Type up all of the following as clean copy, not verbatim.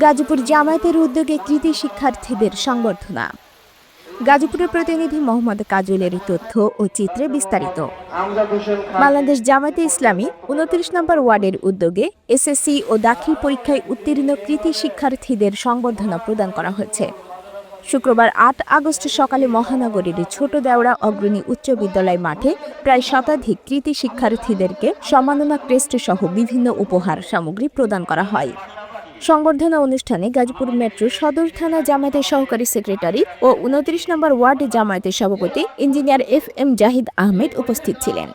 গাজীপুর জামায়াতের উদ্যোগে কৃতি শিক্ষার্থীদের সংবর্ধনা। গাজীপুরের প্রতিনিধি মোহাম্মদ কাজলের তথ্য ও চিত্রে বিস্তারিত। বাংলাদেশ জামায়াতে ইসলামী ২৯ নম্বর ওয়ার্ডের উদ্যোগে এসএসসি ও দাখিল পরীক্ষায় উত্তীর্ণ কৃতি শিক্ষার্থীদের সংবর্ধনা প্রদান করা হয়েছে। শুক্রবার ৮ আগস্ট সকালে মহানগরীর ছোট দেওড়া অগ্রণী উচ্চ বিদ্যালয় মাঠে প্রায় শতাধিক কৃতি শিক্ষার্থীদেরকে সম্মাননা ক্রেস্ট সহ বিভিন্ন উপহার সামগ্রী প্রদান করা হয়। সংবর্ধনা অনুষ্ঠানে গাজীপুর মেট্রো সদর থানা জামায়াতের সহকারী সেক্রেটারি ও ২৯ নম্বর ওয়ার্ড জামায়াতের সভাপতি ইঞ্জিনিয়ার FM জাহিদ আহমেদ উপস্থিত ছিলেন।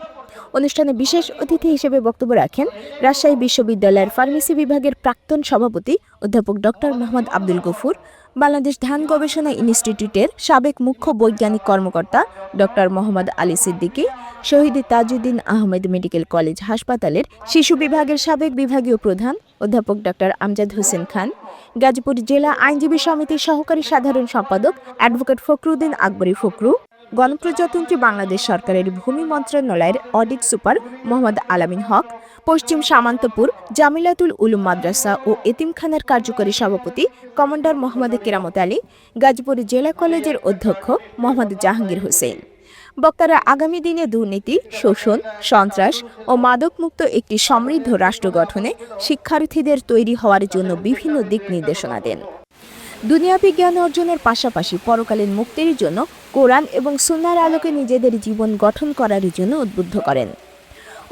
অনুষ্ঠানে বিশেষ অতিথি হিসেবে বক্তব্য রাখেন রাজশাহী বিশ্ববিদ্যালয়ের ফার্মেসি বিভাগের প্রাক্তন সভাপতি অধ্যাপক ডক্টর মোহাম্মদ আব্দুল গফুর, বাংলাদেশ ধান গবেষণা ইনস্টিটিউটের সাবেক মুখ্য বৈজ্ঞানিক কর্মকর্তা ডক্টর মোহাম্মদ আলী সিদ্দিকী, শহীদ তাজউদ্দিন আহমেদ মেডিকেল কলেজ হাসপাতালের শিশু বিভাগের সাবেক বিভাগীয় প্রধান অধ্যাপক ডক্টর আমজাদ হোসেন খান, গাজীপুর জেলা আইনজীবী সমিতির সহকারী সাধারণ সম্পাদক অ্যাডভোকেট ফখরুদ্দিন আকবরী ফখরু, গণপ্রজাতন্ত্রী বাংলাদেশ সরকারের ভূমি মন্ত্রণালয়ের অডিট সুপার মোহাম্মদ আলামিন হক, পশ্চিম সামান্তপুর জামিলাতুল উলুম মাদ্রাসা ও এতিমখানার কার্যকরী সভাপতি কমান্ডার মোহাম্মদ কেরামত আলী, গাজীপুর জেলা কলেজের অধ্যক্ষ মোহাম্মদ জাহাঙ্গীর হোসেন। বক্তারা আগামী দিনে দুর্নীতি, শোষণ, সন্ত্রাস ও মাদকমুক্ত একটি সমৃদ্ধ রাষ্ট্র গঠনে শিক্ষার্থীদের তৈরি হওয়ার জন্য বিভিন্ন দিক নির্দেশনা দেন। দুনিয়াবি জ্ঞান অর্জনের পাশাপাশি পরকালীন মুক্তির জন্য কোরআন এবং সুন্নাহর আলোকে নিজেদের জীবন গঠন করার জন্য উদ্বুদ্ধ করেন।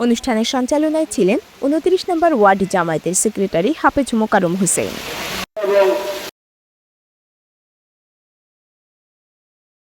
অনুষ্ঠানের সঞ্চালনায় ছিলেন ২৯ নম্বর ওয়ার্ড জামায়াতের সেক্রেটারি হাফেজ মোকাররম হোসেন।